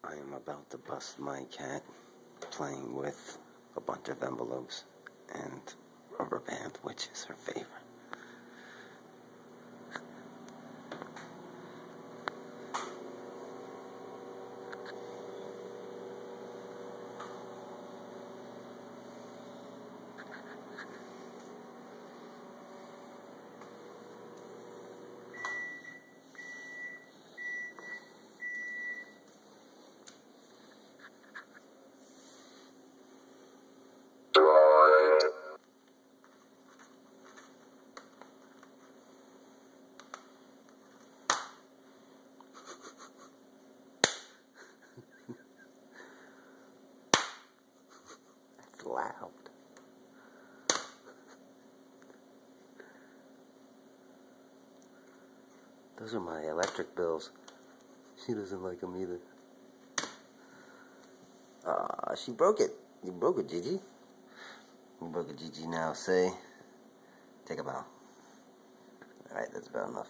I am about to bust my cat playing with a bunch of envelopes and rubber band, which is her favorite. It's loud. Those are my electric bills. She doesn't like them either. She broke it. You broke it, Gigi. You broke it, Gigi. Now say, take a bow. Alright, that's about enough.